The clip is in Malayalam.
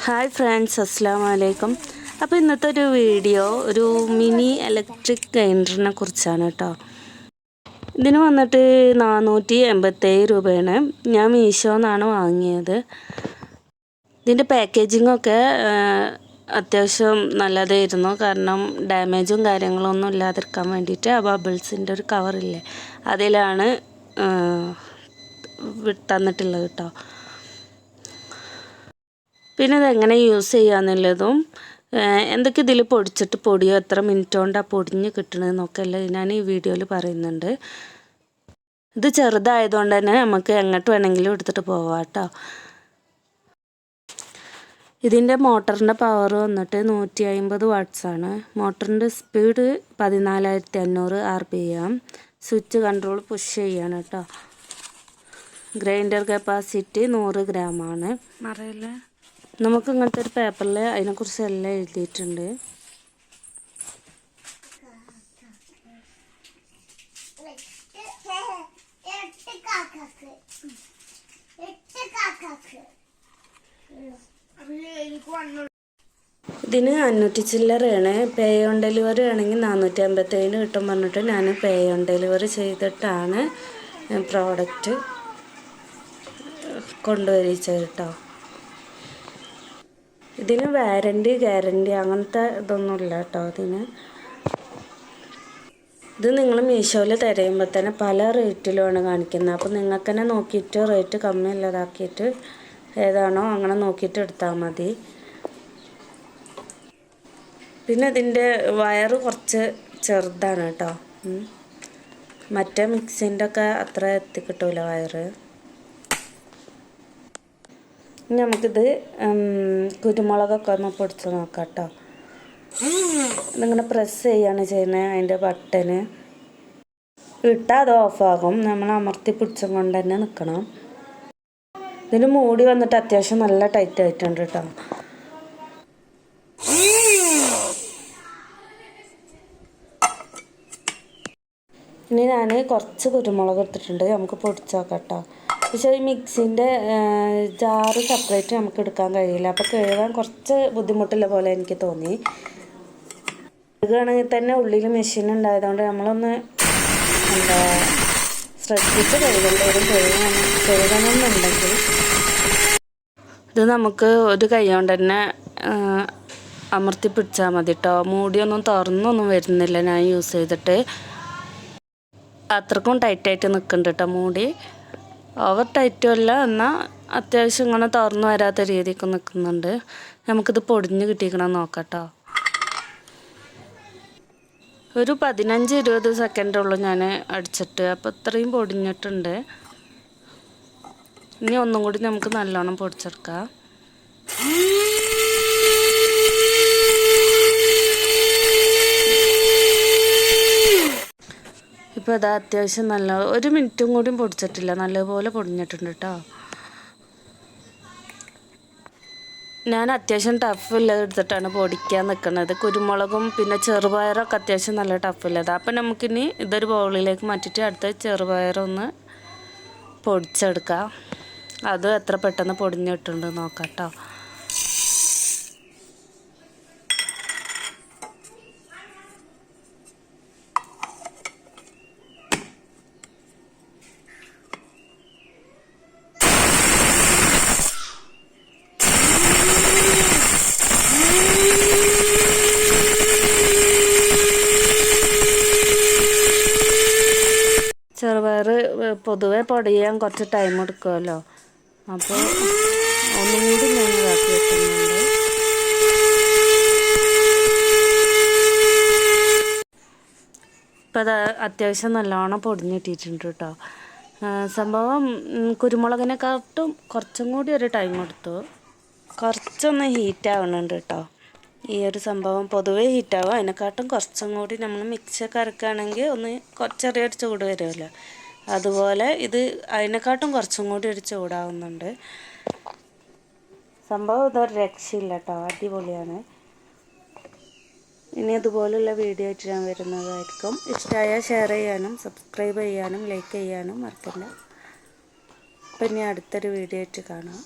ഹായ് ഫ്രണ്ട്സ്, അസ്സലാമു അലൈക്കും. അപ്പോൾ ഇന്നത്തെ ഒരു വീഡിയോ ഒരു മിനി ഇലക്ട്രിക് ഗ്രൈൻഡറിനെ കുറിച്ചാണ് കേട്ടോ. ഇതിന് വന്നിട്ട് 487 രൂപയാണ്. ഞാൻ മീഷോന്നാണ് വാങ്ങിയത്. ഇതിൻ്റെ പാക്കേജിങ്ങൊക്കെ അത്യാവശ്യം നല്ലതായിരുന്നു. കാരണം ഡാമേജും കാര്യങ്ങളൊന്നും ഇല്ലാതിരിക്കാൻ വേണ്ടിയിട്ട് ആ ബബിൾസിൻ്റെ ഒരു കവറില്ലേ, അതിലാണ് തന്നിട്ടുള്ളത് കേട്ടോ. പിന്നെ ഇതെങ്ങനെ യൂസ് ചെയ്യാന്നുള്ളതും എന്തൊക്കെ ഇതിൽ പൊടിച്ചിട്ട് പൊടിയോ എത്ര മിനിറ്റ് കൊണ്ടാണ് പൊടിഞ്ഞ് കിട്ടണമെന്നൊക്കെ അല്ലേ ഞാൻ ഈ വീഡിയോയിൽ പറയുന്നുണ്ട്. ഇത് ചെറുതായതുകൊണ്ട് തന്നെ നമുക്ക് എങ്ങോട്ട് വേണമെങ്കിലും എടുത്തിട്ട് പോവാം കേട്ടോ. ഇതിൻ്റെ മോട്ടറിൻ്റെ പവർ വന്നിട്ട് 150 വാട്ട്സാണ്. മോട്ടറിൻ്റെ speed 14500 RPM. Switch control push ചെയ്യാണ് കേട്ടോ. ഗ്രൈൻഡർ കപ്പാസിറ്റി 100 ഗ്രാമാണ്. മറയില്ല, നമുക്ക് ഇങ്ങനത്തെ ഒരു പേപ്പറിൽ അതിനെക്കുറിച്ച് എല്ലാം എഴുതിയിട്ടുണ്ട്. ഇതിന് 500 ചില്ലറയാണ്. പേ ഓൺ ഡെലിവറി ആണെങ്കിൽ 457 കിട്ടും പറഞ്ഞിട്ട് ഞാൻ പേ ഓൺ ഡെലിവറി ചെയ്തിട്ടാണ് പ്രോഡക്റ്റ് കൊണ്ടുവരിച്ചത് കേട്ടോ. ഇതിന് ഗ്യാരണ്ടി അങ്ങനത്തെ ഇതൊന്നുമില്ല കേട്ടോ. ഇത് നിങ്ങൾ മീഷോയിൽ തിരയുമ്പോൾ തന്നെ പല റേറ്റിലുമാണ് കാണിക്കുന്നത്. അപ്പോൾ നിങ്ങൾക്ക് തന്നെ നോക്കിയിട്ട് റേറ്റ് കമ്മിയുള്ളതാക്കിയിട്ട് ഏതാണോ അങ്ങനെ നോക്കിയിട്ട് എടുത്താൽ മതി. പിന്നെ ഇതിൻ്റെ വയറ് കുറച്ച് ചെറുതാണ് കേട്ടോ. മറ്റേ മിക്സിൻ്റെ ഒക്കെ അത്ര എത്തിക്കിട്ടൂല വയറ്. ഇനി നമുക്കിത് കുരുമുളകൊക്കെ ഒന്ന് പൊടിച്ച് നോക്കാം കേട്ടോ. ഇതിങ്ങനെ പ്രസ് ചെയ്യാണ് ചെയ്യുന്നത്. അതിൻ്റെ ബട്ടന് ഇട്ടാൽ അത് ഓഫാകും. നമ്മൾ അമർത്തി പിടിച്ചും കൊണ്ട് തന്നെ നിൽക്കണം. ഇതിന് മൂടി വന്നിട്ട് അത്യാവശ്യം നല്ല ടൈറ്റ് ആയിട്ടുണ്ട് കേട്ടോ. ഇനി ഞാൻ കുറച്ച് കുരുമുളക് എടുത്തിട്ടുണ്ട്. നമുക്ക് പൊടിച്ച് നോക്കാം കേട്ടോ. പക്ഷേ ഈ മിക്സിൻ്റെ ജാറ് സെപ്പറേറ്റ് നമുക്ക് എടുക്കാൻ കഴിയില്ല. അപ്പോൾ കഴുകാൻ കുറച്ച് ബുദ്ധിമുട്ടുള്ള പോലെ എനിക്ക് തോന്നി. കഴുകുകയാണെങ്കിൽ തന്നെ ഉള്ളിൽ മെഷീൻ ഉണ്ടായതുകൊണ്ട് നമ്മളൊന്ന് ശ്രദ്ധിച്ച് കഴുകേണ്ടി വരും. കഴുകണമെന്നുണ്ടെങ്കിൽ ഇത് നമുക്ക് ഒരു കൈ കൊണ്ട് തന്നെ അമർത്തി പിടിച്ചാൽ മതി കേട്ടോ. മൂടിയൊന്നും തുറന്നൊന്നും വരുന്നില്ല ഞാൻ യൂസ് ചെയ്തിട്ട്. അത്രക്കും ടൈറ്റായിട്ട് നിൽക്കുന്നുണ്ട് കേട്ടോ മൂടി. ഓവർ ടൈറ്റും അല്ല, എന്നാൽ അത്യാവശ്യം ഇങ്ങനെ തുറന്നു വരാത്ത രീതിക്ക് നിൽക്കുന്നുണ്ട്. നമുക്കിത് പൊടിഞ്ഞ് കിട്ടിക്കണം നോക്കാം കേട്ടോ. ഒരു 15-20 സെക്കൻഡുള്ളൂ ഞാൻ അടിച്ചിട്ട്. അപ്പോൾ ഇത്രയും പൊടിഞ്ഞിട്ടുണ്ട്. ഇനി ഒന്നും കൂടി നമുക്ക് നല്ലോണം പൊടിച്ചെടുക്കാം. ഇപ്പോൾ അത് അത്യാവശ്യം നല്ല 1 മിനിറ്റും കൂടിയും പൊടിച്ചിട്ടില്ല, നല്ലപോലെ പൊടിഞ്ഞിട്ടുണ്ട് കേട്ടോ. ഞാൻ അത്യാവശ്യം ടഫില്ലത് എടുത്തിട്ടാണ് പൊടിക്കാൻ നിൽക്കുന്നത്. കുരുമുളകും പിന്നെ ചെറുപയറൊക്കെ അത്യാവശ്യം നല്ല ടഫില്ലതാണ്. അപ്പം നമുക്കിനി ഇതൊരു ബൗളിലേക്ക് മാറ്റിയിട്ട് അടുത്ത ചെറുപയറൊന്ന് പൊടിച്ചെടുക്കാം. അത് എത്ര പെട്ടെന്ന് പൊടിഞ്ഞിട്ടുണ്ട് നോക്കാം കേട്ടോ. ചെറുപയർ പൊതുവെ പൊടിയാൻ കുറച്ച് ടൈം എടുക്കുമല്ലോ. അപ്പോൾ ഒന്നും കൂടി ഞാൻ ഇതാക്കി വെക്കുന്നുണ്ട്. ഇപ്പം അത് അത്യാവശ്യം നല്ലോണം പൊടിഞ്ഞിട്ടിട്ടുണ്ട് കേട്ടോ. സംഭവം കുരുമുളകിനെക്കാട്ടും കുറച്ചും കൂടി ഒരു ടൈം എടുത്തു. കുറച്ചൊന്ന് ഹീറ്റ് ആവുന്നുണ്ട് കേട്ടോ. ഈ ഒരു സംഭവം പൊതുവേ ഹീറ്റാവും. അതിനെക്കാട്ടും കുറച്ചും കൂടി നമ്മൾ മിക്സിയൊക്കെ അരക്കുകയാണെങ്കിൽ ഒന്ന് ചെറിയൊരു ചൂട് വരുമല്ലോ, അതുപോലെ ഇത് അതിനെക്കാട്ടും കുറച്ചും കൂടി ഒരു ചൂടാവുന്നുണ്ട്. സംഭവം ഇതൊരു രക്ഷയില്ല കേട്ടോ, അടിപൊളിയാണ്. ഇനി അതുപോലുള്ള വീഡിയോ ആയിട്ട് ഞാൻ വരുന്നതായിരിക്കും. ഇഷ്ടമായാൽ ഷെയർ ചെയ്യാനും സബ്സ്ക്രൈബ് ചെയ്യാനും ലൈക്ക് ചെയ്യാനും മറക്കണ്ട. അപ്പം ഇനി അടുത്തൊരു വീഡിയോ ആയിട്ട് കാണാം.